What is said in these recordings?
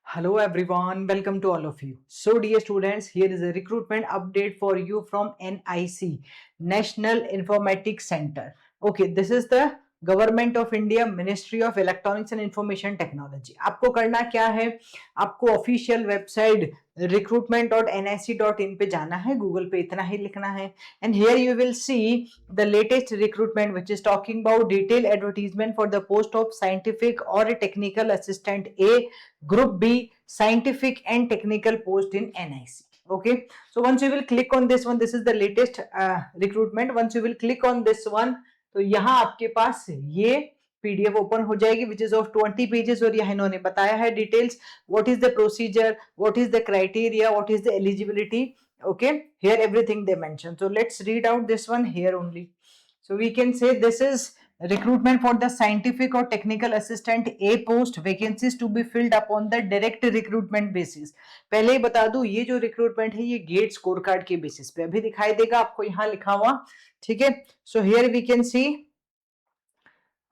Hello everyone, welcome to all of you. So dear students, here is a recruitment update for you from NIC, National Informatics Center. Okay, this is the government of India ministry of electronics and information technology. आपको करना क्या है, आपको official website recruitment.nic.in पे जाना है, Google पे इतना ही लिखना है and here you will see the latest recruitment which is talking about detail advertisement for the post of scientific और technical assistant A, group B, scientific and technical post in NIC. Okay, so once you will click on this one, this is the latest recruitment. Once you will click on this one, तो यहाँ आपके पास ये PDF open हो जाएगी which is of 20 pages और यहाँ इन्होंने बताया है details, what is the procedure, what is the criteria, what is the eligibility. Okay, here everything they mention. So let's read out this one here only. So we can say this is recruitment for the scientific or technical assistant A post, vacancies to be filled upon the direct recruitment basis. पहले ही बता दूं, ये जो recruitment है ये gate score card के basis पे अभी दिखाई देगा आपको यहाँ लिखा हुआ, ठीक है। So here we can see,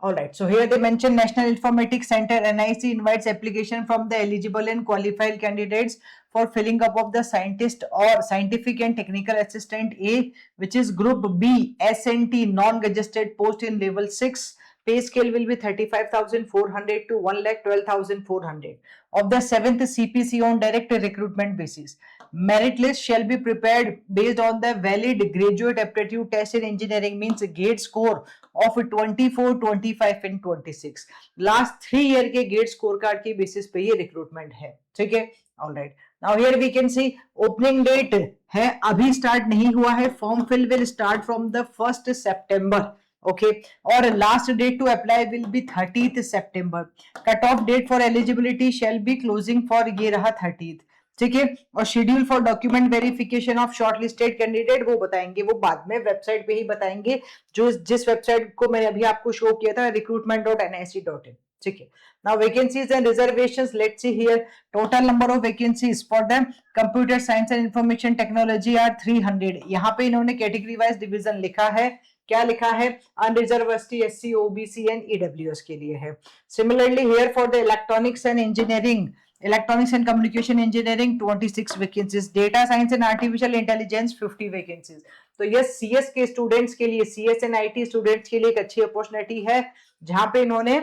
alright, so here they mention National Informatics Center NIC invites application from the eligible and qualified candidates for filling up of the scientist or scientific and technical assistant A, which is group B SNT non-registered post in level 6. Pay scale will be 35,400 to 1,12,400 of the 7th CPC on direct recruitment basis. Merit list shall be prepared based on the valid graduate aptitude test in engineering, means gate score of 24, 25 and 26. Last 3 year के GATE score card के basis पे ये recruitment है, ठीक है। Alright, now here we can see opening date है, अभी start नहीं हुआ है, form fill will start from the 1st September. Okay, और last date to apply will be 30th September. Cut off date for eligibility shall be closing for, ये रहा 30th, ठीक है। और schedule for document verification of shortlisted candidate वो बताएंगे, वो बाद में वेबसाइट पे ही बताएंगे, जो जिस वेबसाइट को मैंने अभी आपको शो किया था recruitment.nic.in, ठीक है। Now vacancies and reservations, let's see here total number of vacancies for the computer science and information technology are 300. यहाँ पे इन्होंने कैटेगरी वाइज डिवीजन लिखा है, क्या लिखा है, unreserved ST, SC, OBC and EWS के लिए है। Similarly here for the electronics and engineering, electronics and communication engineering 26 vacancies, data science and artificial intelligence 50 vacancies. तो ये सीएस के स्टूडेंट्स के लिए, सीएस एंड आईटी स्टूडेंट्स के लिए एक अच्छी अपॉर्चुनिटी है, जहां पे इन्होंने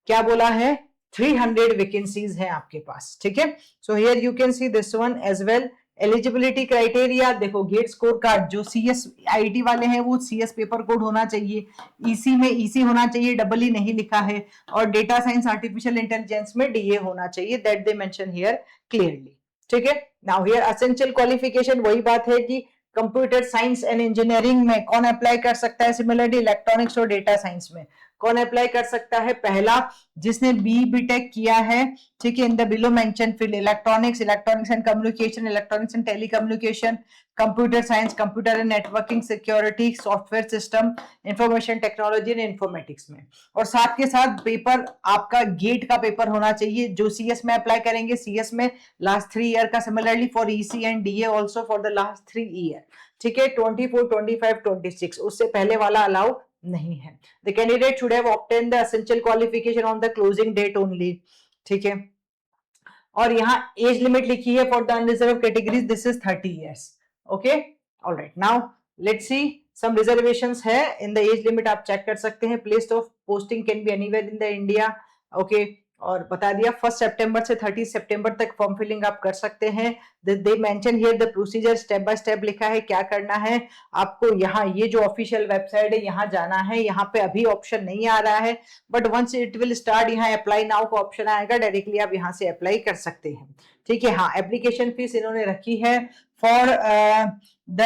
क्या बोला है, 300 वैकेंसीज है आपके पास, ठीक है। So here you can see this one as well. Eligibility criteria देखो, गेट स्कोर कार्ड जो सीएस आईटी वाले हैं वो सीएस पेपर कोड होना चाहिए, ईसी में ईसी होना चाहिए, डबल ई नहीं लिखा है, और डेटा साइंस आर्टिफिशियल इंटेलिजेंस में डीए होना चाहिए, that they mention here clearly, ठीक है। नाउ हियर एसेंशियल क्वालिफिकेशन, वही बात है कि कंप्यूटर साइंस एंड इंजीनियरिंग में कौन अप्लाई कर सकता है, सिमिलरली इलेक्ट्रॉनिक्स और डेटा साइंस में कौन अप्लाई कर सकता है, पहला जिसने बीटेक किया है, ठीक है, in the below mention field, electronics, electronics and communication, electronics and telecommunication, computer science, computer and networking, security, software system, information technology and informatics में। और साथ के साथ पेपर आपका गेट का पेपर होना चाहिए, जो सीएस में अप्लाई करेंगे, सीएस में लास्ट 3 ईयर का, similarly for EC and DA also for the last 3 year, ठीक है। 24, 25, 26 उससे पहले वाला अलाउ नहीं है। The candidate should have obtained the essential qualification on the closing date only, ठीक है। और यहाँ एज लिमिट लिखी है for the unreserved categories, this is 30 years. Okay, alright, now let's see some reservations है इन द एज लिमिट, आप check कर सकते हैं। Place of posting can be anywhere in the India, okay, और बता दिया 1 सितंबर से 30 सितंबर तक फॉर्म फिलिंग आप कर सकते हैं। They mention here the procedure, step by step लिखा है क्या करना है आपको। यहाँ ये जो ऑफिशियल वेबसाइट है यहाँ जाना है, यहाँ पे अभी ऑप्शन नहीं आ रहा है, but once it will start, यहाँ अप्लाई नाउ का ऑप्शन आएगा, डायरेक्टली आप यहाँ से अप्लाई कर सकते हैं, ठीक है। हाँ, एप्लीकेशन फीस इन्होंने रखी है for the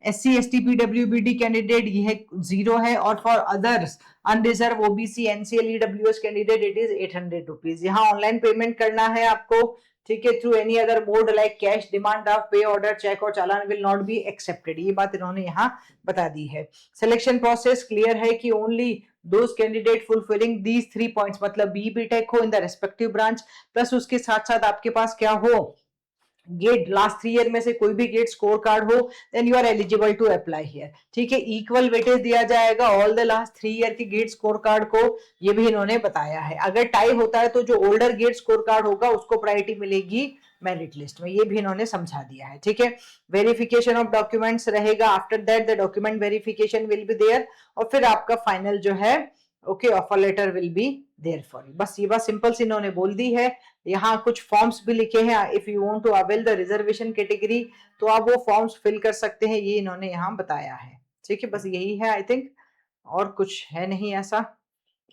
SC, ST, PWBD candidate ये 0 है, और for others unreserved OBC, NCL, EWS candidate it is 800 rupees. यहाँ ऑनलाइन पेमेंट करना है आपको, ठीक है, through any other mode like cash, demand draft, pay order, cheque और challan will not be accepted, ये बात इन्होंने यहाँ बता दी है। सिलेक्शन प्रोसेस क्लियर है कि only those candidate fulfilling these 3 points, मतलब बीटेक हो in the respective branch, plus उसके साथ साथ आपके पास क्या हो, गेट लास्ट 3 ईयर में से कोई भी गेट स्कोर कार्ड हो, then you are eligible to apply here. ठीक है, इक्वल वेटेज दिया जाएगा ऑल द लास्ट 3 ईयर की गेट स्कोर कार्ड को, ये भी इन्होंने बताया है। अगर टाई होता है तो जो ओल्डर गेट स्कोर कार्ड होगा उसको प्रायोरिटी मिलेगी मेरिट लिस्ट में, ये भी इन्होंने समझा दिया है। ठीक है, वेरिफिकेशन ऑफ डॉक्यूमेंट्स रहेगा, after that the document verification will be there, और फिर आपका फाइनल जो है okay offer letter will be there for you. बस ये बात सिंपल सी इन्होंने बोल दी है। यहाँ कुछ फॉर्म्स भी लिखे हैं, if you want to avail the reservation category तो आप वो फॉर्म्स फिल कर सकते हैं, ये इन्होंने यहाँ बताया है। ठीक है, बस यही है आई थिंक, और कुछ है नहीं ऐसा,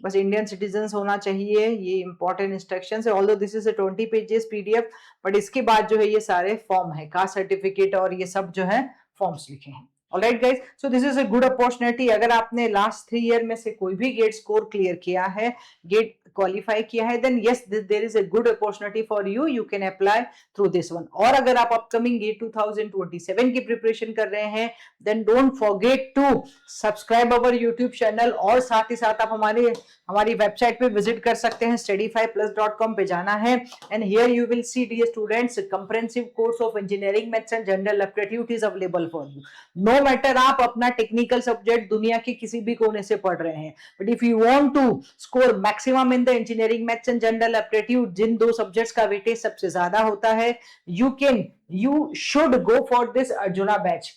बस इंडियन सिटीजन होना चाहिए, ये इंपॉर्टेंट इंस्ट्रक्शंस है। Although this is a 20 pages PDF, but इसके बाद जो है ये सारे फॉर्म है, कास्ट सर्टिफिकेट और ये सब जो है फॉर्म्स लिखे हैं। Alright guys, so this is a good opportunity. अगर आपने लास्ट 3 ईयर में से कोई भी गेट स्कोर क्लियर किया है, गेट क्वालिफाई किया है, then yes there is a good opportunity for you, you can apply through this one. और अगर आप अपकमिंग गेट 2027 की प्रिपरेशन कर रहे हैं, then don't forget to subscribe our YouTube channel, और साथ ही साथ आप हमारी वेबसाइट पे विजिट कर सकते हैं, study5plus.com पे जाना है, and here you will see dear students comprehensive course of engineering maths and general aptitude is available for you. No matter आप अपना टेक्निकल सब्जेक्ट दुनिया के किसी भी कोने से पढ़ रहे हैं, but if you want to score maximum in the engineering maths and general aptitude, जिन दो सब्जेक्ट्स का वेटेज सबसे ज्यादा होता है, you should go for this Arjuna batch.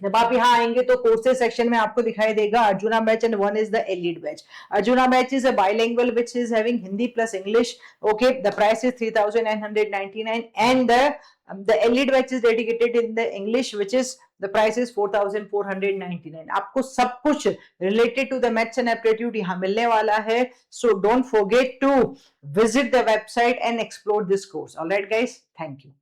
जब आप यहाँ आएंगे तो कोर्सेज सेक्शन में आपको दिखाई देगा arjuna batch and one is the elite batch. Arjuna batch is a bilingual which is having Hindi plus English. Okay, the price is 3,999 and the elite batch is dedicated in the English which is the price is 4,499. आपको सब कुछ related to the maths and aptitude यहाँ मिलने वाला है, so don't forget to visit the website and explore this course. All right guys, thank you.